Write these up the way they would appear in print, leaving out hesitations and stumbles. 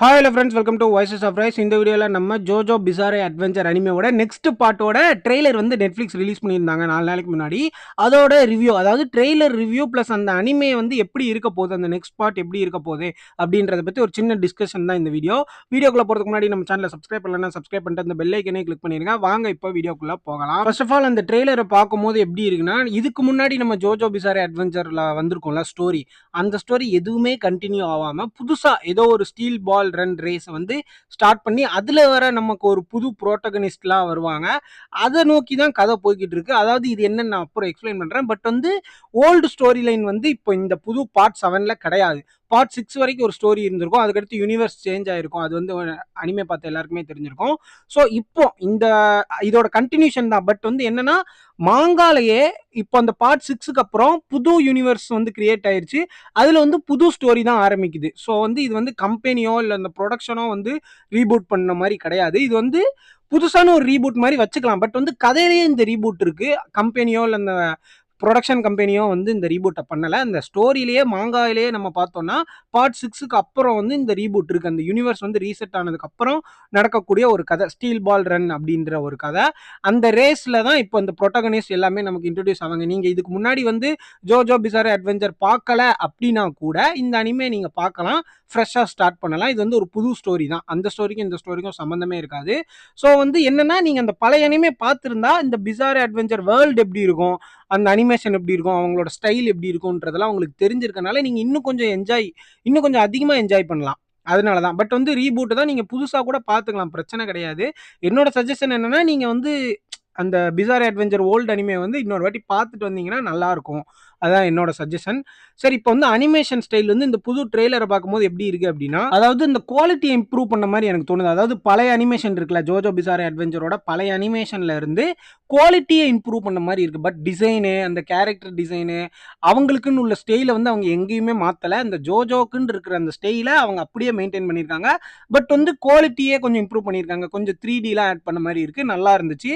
Hi hello friends, welcome to Voices of Rice. இந்த வீடியோவில் நம்ம ஜோஜோ பிசாரே அட்வென்ச்சர் அனிமேவோட நெக்ஸ்ட் பார்ட்டோட ட்ரெய்லர் வந்து நெட்ஃப்ளிக்ஸ் ரிலீஸ் பண்ணியிருந்தாங்க 4 நாளைக்கு முன்னாடி. அதோட ரிவ்யூ, அதாவது ட்ரெய்லர் ரிவ்யூ ப்ளஸ் அந்த அனிமே வந்து எப்படி இருக்க போகுது, அந்த நெக்ஸ்ட் பார்ட் எப்படி இருக்க போகுது அப்படின்றத பற்றி ஒரு சின்ன டிஸ்கஷன் தான் இந்த வீடியோ. வீடியோக்குள்ளே போகிறதுக்கு முன்னாடி நம்ம சேனலை சப்ஸ்கிரைப் பண்ணலன்னா சப்ஸ்கிரைப் பண்ணிட்டு அந்த பெல் ஐக்கனே கிளிக் பண்ணிடுங்க. வாங்க இப்போ வீடியோக்குள்ளே போகலாம். ஃபர்ஸ்ட் ஆஃப் ஆல் அந்த ட்ரெய்லரை பார்க்கும்போது எப்படி இருக்குன்னா, இதுக்கு முன்னாடி நம்ம ஜோஜோ பிசாரே அட்வென்ச்சரில் வந்திருக்கோம்ல ஸ்டோரி, அந்த ஸ்டோரி எதுவுமே கண்டினியூ ஆகாமல் புதுசாக ஏதோ ஒரு ஸ்டீல் பால் ரன் ரேஸ் வந்து ஸ்டார்ட் பண்ணி அதில் வர நமக்கு ஒரு புது புரோட்டகனிஸ்ட்லாம் வருவாங்க. அதை நோக்கி தான் கதை போய்கிட்டு இருக்கு. அதாவது இது என்னன்னு நான் அப்புறம் எக்ஸ்பிளைன் பண்ணுறேன். பட் வந்து ஓல்டு ஸ்டோரி லைன் வந்து இப்போ இந்த புது பார்ட் 7ல் கிடையாது. பார்ட் 6 வரைக்கும் ஒரு ஸ்டோரி இருந்திருக்கும். அதுக்கடுத்து யூனிவர்ஸ் சேஞ்ச் ஆயிருக்கும். அது வந்து அனிமே பார்த்த எல்லாருக்குமே தெரிஞ்சிருக்கும். ஸோ இப்போ இதோட கண்டினியூஷன் தான். பட் வந்து என்னன்னா, மாங்காலேயே இப்போ அந்த பார்ட் 6க்கு அப்புறம் புது யூனிவர்ஸ் வந்து கிரியேட் ஆயிருச்சு. அதுல வந்து புது ஸ்டோரி தான் ஆரம்பிக்குது. ஸோ வந்து இது வந்து கம்பெனியோ இல்லை அந்த ப்ரொடக்ஷனோ வந்து ரீபூட் பண்ண மாதிரி கிடையாது. இது வந்து புதுசான ஒரு ரீபூட் மாதிரி வச்சுக்கலாம். பட் வந்து கதையிலேயே இந்த ரீபூட் இருக்கு. கம்பெனியோ இல்லை அந்த ப்ரொடக்ஷன் கம்பெனியும் வந்து இந்த ரீபூட்டை பண்ணலை. இந்த ஸ்டோரியிலேயே மாங்காயிலேயே நம்ம பார்த்தோம்னா பார்ட் 6க்கு அப்புறம் வந்து இந்த ரீபூட் இருக்கு. அந்த யூனிவர்ஸ் வந்து ரீசெட் ஆனதுக்கு அப்புறம் நடக்கக்கூடிய ஒரு கதை, ஸ்டீல் பால் ரன் அப்படின்ற ஒரு கதை. அந்த ரேஸ்ல தான் இப்போ இந்த ப்ரொட்டகனிஸ்ட் எல்லாமே நமக்கு இன்ட்ரடியூஸ் ஆவாங்க. நீங்க இதுக்கு முன்னாடி வந்து ஜோஜோ பிசாரே அட்வென்ச்சர் பார்க்கல அப்படின்னா கூட இந்த அனிமே நீங்க பார்க்கலாம். ஃப்ரெஷ்ஷாக ஸ்டார்ட் பண்ணலாம். இது வந்து ஒரு புது ஸ்டோரி தான். அந்த ஸ்டோரிக்கும் இந்த ஸ்டோரிக்கும் சம்மந்தமே இருக்காது. ஸோ வந்து என்னன்னா, நீங்க அந்த பழைய அனிமே பார்த்துருந்தா இந்த பிசாரே அட்வென்ச்சர் வேர்ல்டு எப்படி இருக்கும், அந்த அனிமேஷன் எப்படி இருக்கும், அவங்களோட ஸ்டைல் எப்படி இருக்கும்ன்றதெல்லாம் உங்களுக்கு தெரிஞ்சிருக்கனால நீங்க இன்னும் கொஞ்சம் அதிகமாக என்ஜாய் பண்ணலாம். அதனால தான். பட் வந்து ரீபூட் தான், நீங்க புதுசா கூட பார்த்துக்கலாம், பிரச்சனை கிடையாது. என்னோட சஜஷன் என்னன்னா, நீங்க வந்து அந்த பிசாரே அட்வென்ச்சர் ஓல்டு அனிமே வந்து இன்னொரு வாட்டி பார்த்துட்டு வந்தீங்கன்னா நல்லா இருக்கும். அதான் என்னோட சஜஷன். சரி, இப்போ வந்து அனிமேஷன் ஸ்டைல் வந்து இந்த புது ட்ரெய்லரை பார்க்கும்போது எப்படி இருக்கு அப்படின்னா, அதாவது இந்த குவாலிட்டியை இம்ப்ரூவ் பண்ண மாதிரி எனக்கு தோணுது. அதாவது பழைய அனிமேஷன் இருக்குல்ல, ஜோஜோ பிசாரே அட்வென்ச்சரோட பழைய அனிமேஷன்ல இருந்து குவாலிட்டியை இம்ப்ரூவ் பண்ண மாதிரி இருக்கு. பட் டிசைனு, அந்த கேரக்டர் டிசைனு, அவங்களுக்குன்னு உள்ள ஸ்டைலை வந்து அவங்க எங்கேயுமே மாற்றலை. இந்த ஜோஜோக்குன்னு இருக்கிற அந்த ஸ்டைலை அவங்க அப்படியே மெயின்டைன் பண்ணியிருக்காங்க. பட் வந்து குவாலிட்டியே கொஞ்சம் இம்ப்ரூவ் பண்ணியிருக்காங்க. கொஞ்சம் 3Dலாம் ஆட் பண்ண மாதிரி இருக்கு. நல்லா இருந்துச்சு.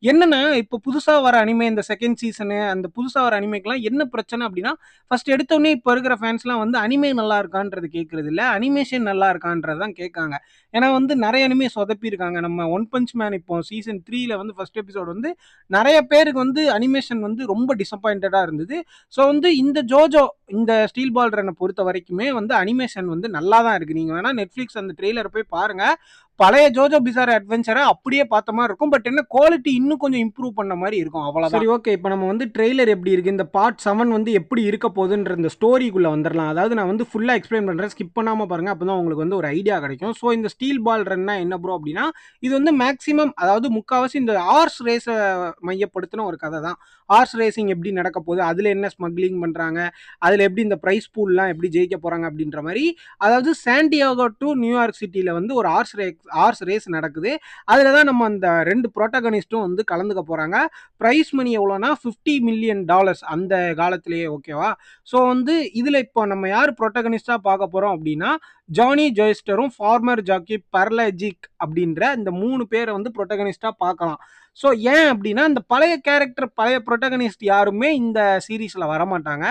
என்னன்னா, இப்போ புதுசா வர அனிமே இந்த செகண்ட் சீசனு, அந்த புதுசா வர அனிமேக்கெல்லாம் என்ன பிரச்சனை அப்படின்னா, ஃபர்ஸ்ட் எடுத்தோடனே இப்போ இருக்கிற ஃபேன்ஸ்லாம் வந்து அனிமே நல்லா இருக்கான்றது கேட்கறது இல்ல, அனிமேஷன் நல்லா இருக்கான்றது தான் கேட்காங்க. ஏன்னா வந்து நிறைய அனிமே சொதப்பியிருக்காங்க. நம்ம ஒன் பஞ்ச் மேன் இப்போ சீசன் 3ல வந்து ஃபர்ஸ்ட் எபிசோட் வந்து நிறைய பேருக்கு வந்து அனிமேஷன் வந்து ரொம்ப டிசப்பாயிண்டடா இருந்தது. ஸோ வந்து இந்த ஜோஜோ, இந்த ஸ்டீல் பால் ரன்னை பொறுத்த வரைக்குமே வந்து அனிமேஷன் வந்து நல்லா தான் இருக்கு. நீங்க வேணா நெட்ஃபிளிக்ஸ் அந்த ட்ரெய்லரை போய் பாருங்க. பழைய ஜோஜோ பிசார் அட்வென்ச்சரை அப்படியே பார்த்த மாதிரி இருக்கும். பட் என்ன, குவாலிட்டி இன்னும் கொஞ்சம் இம்ப்ரூவ் பண்ண மாதிரி இருக்கும், அவ்வளோதான். சரி, ஓகே. இப்போ நம்ம வந்து ட்ரெய்லர் எப்படி இருக்கு, இந்த பார்ட் 7 வந்து எப்படி இருக்க போகுதுன்ற இந்த ஸ்டோரிக்குள்ளே வந்துடலாம். அதாவது நான் வந்து ஃபுல்லாக எக்ஸ்பிளைன் பண்ணுறேன், ஸ்கிப் பண்ணாமல் பாருங்க. அப்போ தான் உங்களுக்கு வந்து ஒரு ஐடியா கிடைக்கும். ஸோ இந்த ஸ்டீல் பால் ரன்னா என்ன ப்ரோ அப்படின்னா, இது வந்து மேக்ஸிமம், அதாவது முக்கால்வாசி இந்த ஹார்ஸ் ரேஸை மையப்படுத்தின ஒரு கதை தான். ஹார்ஸ் ரேசிங் எப்படி நடக்க போகுது, அதில் என்ன ஸ்மக்லிங் பண்ணுறாங்க, அதில் எப்படி இந்த ப்ரைஸ் பூல்லாம் எப்படி ஜெயிக்க போகிறாங்க அப்படின்ற மாதிரி. அதாவது சாண்டியாகோ டு நியூயார்க் சிட்டியில் வந்து ஒரு ஹார்ஸ் ரேஸ் நடக்குது. அதில் தான் நம்ம அந்த 2 புரோட்டகனிஸ்ட்டும் வந்து கலந்துக்க போகிறாங்க. ப்ரைஸ் மணி எவ்வளோனா $50 மில்லியன் அந்த காலத்திலேயே, ஓகேவா. ஸோ வந்து இதில் இப்போ நம்ம யார் புரோட்டகனிஸ்டாக பார்க்க போகிறோம் அப்படின்னா, ஜானி ஜோய்ஸ்டரும் ஃபார்மர் ஜாக்கி பர்லஜிக் அப்படின்ற இந்த 3 பேரை வந்து புரோட்டகனிஸ்டாக பார்க்கலாம். ஸோ ஏன் அப்படின்னா, இந்த பழைய கேரக்டர், பழைய புரோட்டகனிஸ்ட் யாருமே இந்த சீரீஸில் வரமாட்டாங்க.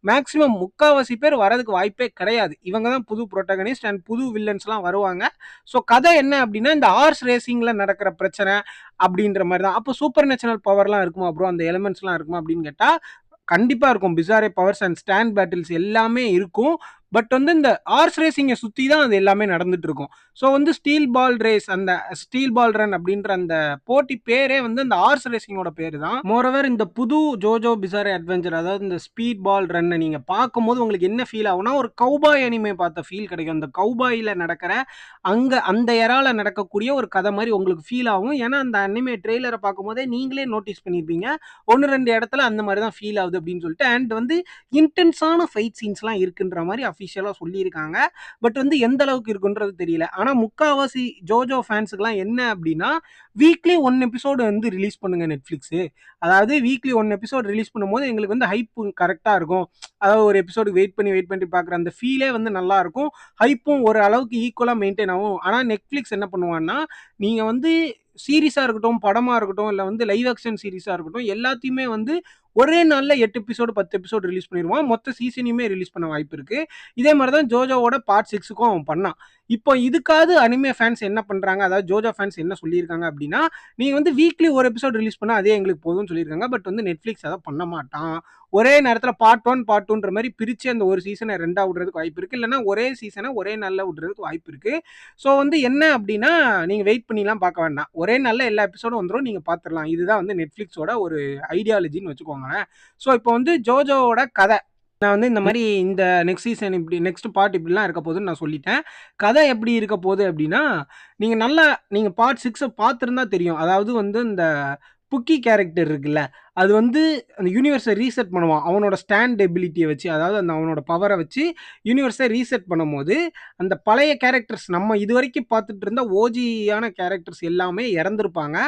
மேக்ஸிமம் முக்கால்வாசி பேர் வரதுக்கு வாய்ப்பே கிடையாது. இவங்க தான் புது புரோட்டகனிஸ்ட் அண்ட் புது வில்லன்ஸ்லாம் வருவாங்க. ஸோ கதை என்ன அப்படின்னா, இந்த ஹார்ஸ் ரேசிங்கில் நடக்கிற பிரச்சனை அப்படின்ற மாதிரி தான். அப்போ சூப்பர் நேச்சுரல் பவர்லாம் இருக்குமா ப்ரோ, அந்த எலிமெண்ட்ஸ்லாம் இருக்குமா அப்படின்னு கேட்டால் கண்டிப்பாக இருக்கும். பிசாரே பவர்ஸ் அண்ட் ஸ்டாண்ட் பேட்டில்ஸ் எல்லாமே இருக்கும். பட் வந்து இந்த ஹார்ஸ் ரேசிங்கை சுற்றி தான் அது எல்லாமே நடந்துட்டு இருக்கும். ஸோ வந்து ஸ்டீல் பால் ரேஸ், அந்த ஸ்டீல் பால் ரன் அப்படின்ற அந்த போட்டி பேரே வந்து அந்த ஹார்ஸ் ரேசிங்கோட பேர் தான். மோரோவர் இந்த புது ஜோஜோ பிசாரே அட்வென்ச்சர், அதாவது இந்த ஸ்பீட் பால் ரன்னை நீங்கள் பார்க்கும்போது உங்களுக்கு என்ன ஃபீல் ஆகும்னா, ஒரு கௌபாய் அனிமே பார்த்த ஃபீல் கிடைக்கும். அந்த கௌபாயில் நடக்கிற அந்த எரால நடக்கக்கூடிய ஒரு கதை மாதிரி உங்களுக்கு ஃபீல் ஆகும். ஏன்னா அந்த அனிமே ட்ரெய்லரை பார்க்கும்போதே நீங்களே நோட்டீஸ் பண்ணியிருப்பீங்க, 1-2 இடத்துல அந்த மாதிரி தான் ஃபீல் ஆகுது அப்படின்னு சொல்லிட்டு. அண்ட் வந்து இன்டென்ஸான ஃபைட் சீன்ஸ்லாம் இருக்குன்ற மாதிரி அஃபிஷியலாக சொல்லியிருக்காங்க. பட் வந்து எந்த அளவுக்கு இருக்குன்றது தெரியல. ஆனால் முக்கால்வாசி ஜோஜோ ஃபேன்ஸுக்குலாம் என்ன அப்படின்னா, வீக்லி 1 எபிசோடு வந்து ரிலீஸ் பண்ணுங்க நெட்ஃப்ளிக்ஸு. அதாவது வீக்லி 1 எபிசோட் ரிலீஸ் பண்ணும்போது எங்களுக்கு வந்து ஹைப் கரெக்டாக இருக்கும். அதாவது ஒரு எபிசோடுக்கு வெயிட் பண்ணி பார்க்குற அந்த ஃபீலே வந்து நல்லாயிருக்கும். ஹைப்பும் ஒரு அளவுக்கு ஈக்குவலாக மெயின்டைன் ஆகும். ஆனால் நெட்ஃப்ளிக்ஸ் என்ன பண்ணுவான்னா, நீங்கள் வந்து சீரிஸாக இருக்கட்டும், படமாக இருக்கட்டும், இல்லை வந்து லைவ் ஆக்ஷன் சீரிஸாக இருக்கட்டும், எல்லாத்தையுமே வந்து ஒரே நாளில் 8 எபிசோடு 10 எபிசோடு ரிலீஸ் பண்ணிடுவான். மொத்த சீசனையுமே ரிலீஸ் பண்ண வாய்ப்பு இருக்குது. இதே மாதிரி தான் ஜோஜோவோட பார்ட் 6க்கும் அவன் பண்ணான். இப்போ இதுக்காவது அனிமே ஃபேன்ஸ் என்ன பண்ணுறாங்க, அதாவது ஜோஜோ ஃபேன்ஸ் என்ன சொல்லியிருக்காங்க அப்படின்னா, நீங்கள் வந்து வீக்லி ஒரு எபிசோட் ரிலீஸ் பண்ணால் அதே எங்களுக்கு போதும்னு சொல்லியிருக்காங்க. பட் வந்து நெட்ஃப்ளிக்ஸ் அதை பண்ண மாட்டான். ஒரே நேரத்தில் பார்ட் 1 பார்ட் 2ன்ற மாதிரி பிரித்து அந்த ஒரு சீசனை 2ஆ விடுறதுக்கு வாய்ப்பு இருக்குது. இல்லைனா ஒரே சீசனை ஒரே நாளில் விடுறதுக்கு வாய்ப்பு இருக்குது. ஸோ வந்து என்ன அப்படின்னா, நீங்கள் வெயிட் பண்ணிலாம் பார்க்க வேண்டாம். ஒரே நாளில் எல்லா எபிசோடும் வந்துடும், நீங்கள் பார்த்துடலாம். இதுதான் வந்து நெட்ஃப்ளிக்ஸோட ஒரு ஐடியாலஜின்னு வச்சுக்கோங்களேன். ஸோ இப்போ வந்து ஜோஜோவோட கதை நான் வந்து இந்த மாதிரி இந்த நெக்ஸ்ட் சீசன் இப்படி நெக்ஸ்ட் பார்ட் இப்படிலாம் இருக்க போகுதுன்னு நான் சொல்லிட்டேன். கதை எப்படி இருக்க போகுது அப்படின்னா, நீங்கள் பார்ட் 6 பார்த்துருந்தா தெரியும். அதாவது வந்து இந்த புக்கி கேரக்டர் இருக்குல்ல, அது வந்து அந்த யூனிவர்ஸை ரீசெட் பண்ணுவான். அவனோட ஸ்டாண்ட் எபிலிட்டியை வச்சு, அதாவது அந்த அவனோட பவரை வச்சு யூனிவர்ஸை ரீசெட் பண்ணும்போது, அந்த பழைய கேரக்டர்ஸ் நம்ம இதுவரைக்கும் பார்த்துட்டு இருந்த ஓஜியான கேரக்டர்ஸ் எல்லாமே இறந்துருப்பாங்க.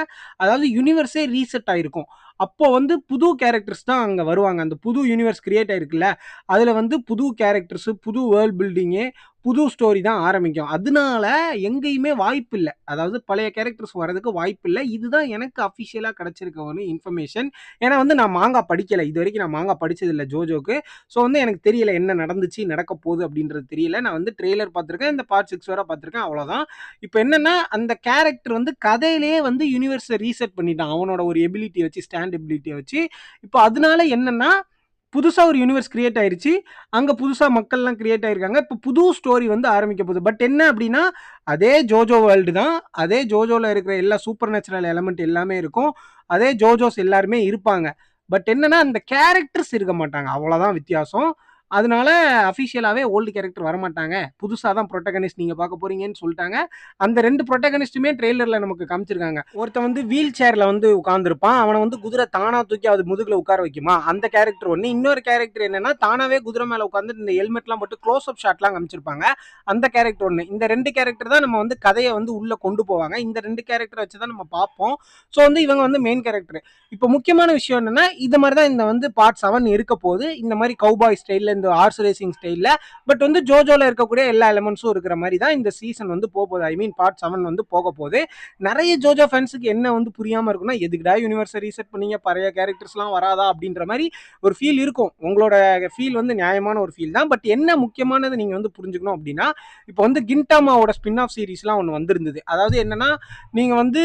அதாவது யூனிவர்ஸே ரீசெட் ஆயிருக்கும். அப்போ வந்து புது கேரக்டர்ஸ் தான் அங்கே வருவாங்க. அந்த புது யூனிவர்ஸ் கிரியேட் ஆயிருக்குல்ல, அதில் வந்து புது கேரக்டர்ஸு, புது வேர்ல்ட் பில்டிங்கு, புது ஸ்டோரி தான் ஆரம்பிக்கும். அதனால எங்கேயுமே வாய்ப்பு இல்லை. அதாவது பழைய கேரக்டர்ஸ் வரதுக்கு வாய்ப்பு இல்லை. இதுதான் எனக்கு அஃபிஷியலாக கிடைச்சிருக்க ஒரு இன்ஃபர்மேஷன். ஏன்னா வந்து நான் மாங்கா படிக்கலை. இது வரைக்கும் நான் மாங்கா படிச்சதில்லை ஜோஜோக்கு. ஸோ வந்து எனக்கு தெரியல என்ன நடந்துச்சு, நடக்க போகுது அப்படின்றது தெரியல. நான் வந்து ட்ரெய்லர் பார்த்துருக்கேன், இந்த பார்ட் 6 வரை பார்த்துருக்கேன், அவ்வளோதான். இப்போ என்னன்னா, அந்த கேரக்டர் வந்து கதையிலேயே வந்து யூனிவர்ஸை ரீசெட் பண்ணிட்டான். அவனோட ஒரு எபிலிட்டியை வச்சு, ஸ்டாண்ட் எபிலிட்டியை வச்சு. இப்போ அதனால என்னன்னா, புதுசா ஒரு யூனிவர்ஸ் கிரியேட் ஆயிருச்சு. அங்க புதுசா மக்கள்லாம் கிரியேட் ஆயிருக்காங்க. இப்போ புது ஸ்டோரி வந்து ஆரம்பிக்க போகுது. பட் என்ன அப்படின்னா, அதே ஜோஜோ வேர்ல்டு தான். அதே ஜோஜோல இருக்கிற எல்லா சூப்பர் நேச்சுரல் எலமெண்ட் எல்லாமே இருக்கும். அதே ஜோஜோஸ் எல்லாருமே இருப்பாங்க. பட் என்னன்னா, அந்த கேரக்டர்ஸ் இருக்க மாட்டாங்க. அவ்வளோதான் வித்தியாசம். அதனால அஃபிஷியலாவே ஓல்டு கேரக்டர் வரமாட்டாங்க. புதுசா தான் புரோட்டகனிஸ்ட் நீங்க பார்க்க போறீங்கன்னு சொல்லிட்டாங்க. அந்த 2 புரோட்டகனிஸ்ட்டுமே ட்ரெய்லர்ல நமக்கு காமிச்சிருக்காங்க. ஒருத்தன் வந்து வீல் சேர்ல வந்து உட்கார்ந்திருப்பான். அவன வந்து குதிரை தானா தூக்கி அது முதுகுல உட்கார வைக்குமா? அந்த கேரக்டர் ஒண்ணு. இன்னொரு கேரக்டர் என்னன்னா, தானாவே குதிரை மேல உட்கார்ந்து இந்த ஹெல்மெட்லாம் போட்டு க்ளோஸ் அப் ஷாட்லாம் காமிச்சிருப்பாங்க. அந்த கேரக்டர் ஒண்ணு. இந்த 2 கேரக்டர் தான் நம்ம வந்து கதையை வந்து உள்ள கொண்டு போவாங்க. இந்த 2 கேரக்டர் வச்சு தான் நம்ம பார்ப்போம். ஸோ வந்து இவங்க வந்து மெயின் கேரக்டர். இப்போ முக்கியமான விஷயம் என்னன்னா, இது மாதிரி தான் இந்த வந்து பார்ட் 7 இருக்க போகுது. இந்த மாதிரி கவுபாய் ஸ்டைல்ல, இந்த ஹார்ஸ் ரேசிங் ஸ்டைல்ல. பட் வந்து ஜோஜோல இருக்கக்கூடிய எல்லா எலிமெண்ட்ஸும் இருக்கிற மாதிரி தான் இந்த சீசன் வந்து போகுது. ஐ மீன் பார்ட் 7 வந்து போக போகுது. நிறைய ஜோஜோ ஃபேன்ஸுக்கு என்ன வந்து புரியாம இருக்குன்னா, எதுக்குடா யூனிவர்ஸை ரீசெட் பண்ணீங்க, பழைய கேரக்டர்ஸ்லாம் வராதா அப்படின்ற மாதிரி ஒரு ஃபீல் இருக்கும். உங்களோட ஃபீல் வந்து நியாயமான ஒரு ஃபீல் தான். பட் என்ன முக்கியமானது நீங்க வந்து புரிஞ்சுக்கணும் அப்படின்னா, இப்போ வந்து கின்டாமாவோட ஸ்பின் ஆஃப் சீரிஸ்லாம் ஒன்று வந்திருந்தது. அதாவது என்னன்னா, நீங்க வந்து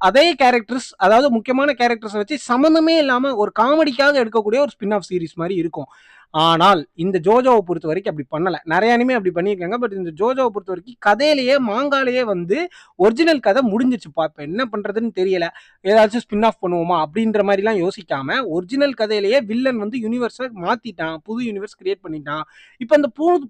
அதே கேரக்டர்ஸ், அதாவது முக்கியமான கேரக்டர்ஸை வச்சு சம்மந்தமே இல்லாம ஒரு காமெடிக்காக எடுக்கக்கூடிய ஒரு ஸ்பின் ஆஃப் சீரிஸ் மாதிரி இருக்கும். ஆனால் இந்த ஜோஜோவை பொறுத்த வரைக்கும் அப்படி பண்ணல. நிறைய அனிமே அப்படி பண்ணியிருக்காங்க. பட் இந்த ஜோஜோவை பொறுத்த வரைக்கும் கதையிலேயே மாங்காலேயே வந்து ஒரிஜினல் கதை முடிஞ்சிச்சுப்பா. இப்போ என்ன பண்றதுன்னு தெரியல. ஏதாச்சும் ஸ்பின் ஆஃப் பண்ணுவோமா அப்படின்ற மாதிரிலாம் யோசிக்காம ஒரிஜினல் கதையிலேயே வில்லன் வந்து யூனிவர்ஸை மாத்திட்டான். புது யூனிவர்ஸ் கிரியேட் பண்ணிட்டான். இப்போ அந்த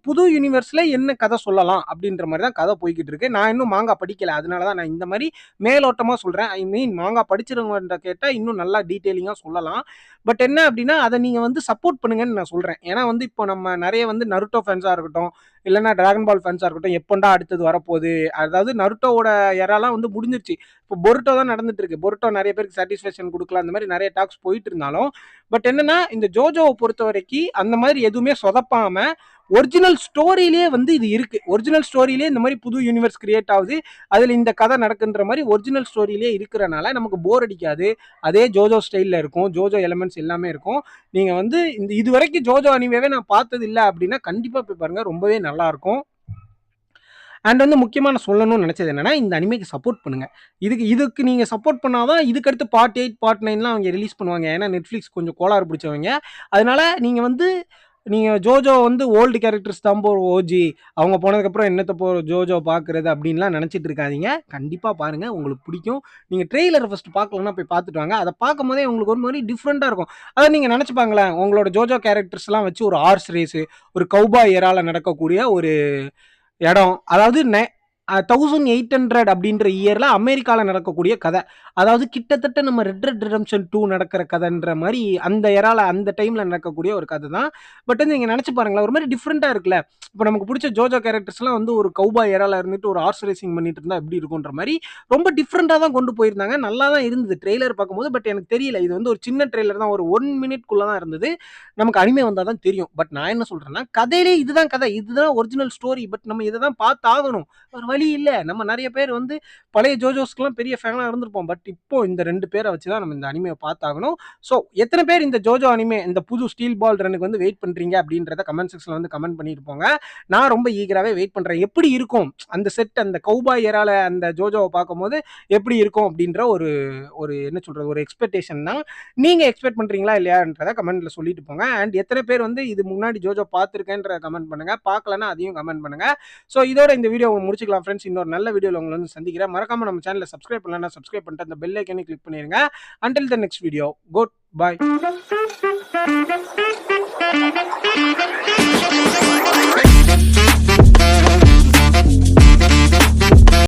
புது யூனிவர்ஸ்ல என்ன கதை சொல்லலாம் அப்படின்ற மாதிரி தான் கதை போய்கிட்டு இருக்கு. நான் இன்னும் மாங்கா படிக்கல. அதனால தான் நான் இந்த மாதிரி மேலோட்டமா சொல்றேன். ஐ மீன் மாங்கா படிச்சிருவங்கன்ற கேட்டா இன்னும் நல்லா டீட்டெயிலிங்கா சொல்லலாம். பட் என்ன அப்படின்னா, அதை நீங்க வந்து சப்போர்ட் பண்ணுங்கன்னு நான் சொல்றேன். ஏன்னா வந்து இப்போ நம்ம நிறைய வந்து நருட்டோ ஃபேன்ஸா இருக்கட்டும், இல்லைன்னா டிராகன் பால் ஃபேன்ஸா இருக்கட்டும், எப்போண்டா அடுத்தது வரப்போகுது, அதாவது நருட்டோவோட எராலாம் வந்து முடிஞ்சிருச்சு. இப்போ பொருட்டோ தான் நடந்துட்டு இருக்கு. பொருட்டோ நிறைய பேருக்கு சாட்டிஸ்ஃபேக்ஷன் கொடுக்கலாம், அந்த மாதிரி நிறைய டாக்ஸ் போயிட்டு இருந்தாலும், பட் என்னன்னா இந்த ஜோஜோவை பொறுத்த வரைக்கும் அந்த மாதிரி எதுவுமே சொதப்பாம ஒரிஜினல் ஸ்டோரியிலேயே வந்து இது இருக்கு. ஒரிஜினல் ஸ்டோரியிலேயே இந்த மாதிரி புது யூனிவர்ஸ் கிரியேட் ஆகுது, அதில் இந்த கதை நடக்குன்ற மாதிரி ஒரிஜினல் ஸ்டோரியிலேயே இருக்கிறனால நமக்கு போர் அடிக்காது. அதே ஜோஜோ ஸ்டைலில் இருக்கும். ஜோஜோ எலிமெண்ட்ஸ் எல்லாமே இருக்கும். நீங்கள் வந்து இது வரைக்கும் ஜோஜோ அனிமேவே நான் பார்த்தது இல்லை அப்படின்னா கண்டிப்பாக போய் பாருங்க, ரொம்பவே நல்லா இருக்கும். அண்ட் வந்து முக்கியமாக நான் சொல்லணும்னு நினச்சது என்னன்னா, இந்த அனிமேக்கு சப்போர்ட் பண்ணுங்க. இதுக்கு நீங்கள் சப்போர்ட் பண்ணாதான் இதுக்கடுத்து பார்ட் 8 பார்ட் 9லாம் அவங்க ரிலீஸ் பண்ணுவாங்க. ஏன்னா நெட்ஃப்ளிக்ஸ் கொஞ்சம் கோளாறு பிடிச்சவங்க. அதனால நீங்கள் ஜோஜோ வந்து ஓல்டு கேரக்டர்ஸ் தான் ஓஜி, அவங்க போனதுக்கப்புறம் என்னத்தை ஜோஜோ பார்க்குறது அப்படின்லாம் நினச்சிட்டு இருக்காதீங்க. கண்டிப்பாக பாருங்கள், உங்களுக்கு பிடிக்கும். நீங்கள் ட்ரெய்லரை ஃபஸ்ட்டு பார்க்கலன்னா போய் பார்த்துட்டு வாங்க. அதை பார்க்கும் போதே உங்களுக்கு ஒரு மாதிரி டிஃப்ரெண்ட்டாக இருக்கும். அதை நீங்கள் நினச்சிப்பாங்களேன், உங்களோட ஜோஜோ கேரக்டர்ஸ்லாம் வச்சு ஒரு ஹார்ஸ் ரேஸு, ஒரு கௌபாய் எரால நடக்கக்கூடிய ஒரு இடம், அதாவது 1800 அப்படின்ற இயர்ல அமெரிக்கால நடக்கக்கூடிய கதை. அதாவது கிட்டத்தட்ட நம்ம ரெட் டெட் ரிடெம்ப்ஷன் 2 நடக்கிற கதைன்ற மாரி அந்த எரால அந்த டைம்ல நடக்கக்கூடிய ஒரு கதை தான். பட் வந்து நீங்க நெனச்சு பாருங்களேன், ஒரு மாரி டிஃபரெண்ட்டா இருக்குல்ல. இப்ப நமக்கு புடிச்ச ஜோஜோ கேரக்டர்ஸ்லாம் வந்து ஒரு கௌபாய் எரால இருந்துட்டு ஒரு ஹார்ஸ் ரேசிங் பண்ணிட்டு இருந்தா எப்படி இருக்குன்ற மாரி ரொம்ப டிஃபரெண்ட்டா தான் கொண்டு போயிருந்தாங்க. நல்லா தான் இருந்தது ட்ரெய்லர் பார்க்கும்போது. பட் எனக்கு தெரியல. இது வந்து ஒரு சின்ன ட்ரெய்லர் தான். ஒரு 1 மினிட்குள்ள தான் இருந்தது. நமக்கு அனிமே வந்தா தான் தெரியும். பட் நான் என்ன சொல்றேன்னா, கதையிலே இதுதான் கதை. இதுதான் ஒரிஜினல் ஸ்டோரி. பட் நம்ம இத தான் பார்த்தாகணும். வேற வழி இல்ல. நம்ம நெறைய பேர் வந்து பழைய ஜோஜோஸ்க்குலாம் பெரிய ஃபேனா இருந்திருப்போம். பட் இப்போ இந்த 2 பேர வச்சு தான் நம்ம இந்த அனிமைய பார்த்தாகணும். ஸோ எத்தன பேர் இந்த ஜோஜோ அனிமே இந்த புது ஸ்டீல் பால் ரன்னுக்கு வந்து வெயிட் பண்றீங்க அப்படின்றத கமெண்ட் செக்ஷன்ல வந்து கமெண்ட் பண்ணிட்டு போங்க. நான் ரொம்ப ஈகராவே வெயிட் பண்றேன். எப்படி இருக்கும்? அந்த செட் அந்த கௌபாய் எரால அந்த ஜோஜோவ பார்க்கும்போது எப்படி இருக்கும்? அப்படின்ற ஒரு ஒரு என்ன சொல்றது? ஒரு எக்ஸ்பெக்டேஷன் தான். நீங்க எக்ஸ்பெக்ட் பண்றீங்களா இல்லையான்றத கமெண்ட்ல சொல்லிட்டு போங்க. அண்ட் எத்தனை பேர் வந்து இது முன்னாடி ஜோஜோ பார்த்துருக்கேன்ற கமெண்ட் பண்ணுங்க. பார்க்கலன்னா அதையும் கமெண்ட் பண்ணுங்க. ஸோ இதோட இந்த வீடியோ முடிச்சுக்கலாம் ஃப்ரெண்ட்ஸ். இன்னொரு நல்ல வீடியோல உங்களை வந்து சந்திக்கிறேன். மறக்காம நம்ம சேனலை சப்ஸ்கிரைப் பண்ணலன்னா சப்ஸ்கிரைப் பண்ணிட்டு அந்த பெல் ஐக்கனை கிளிக் பண்ணிருங்க. Until the next video. Good bye.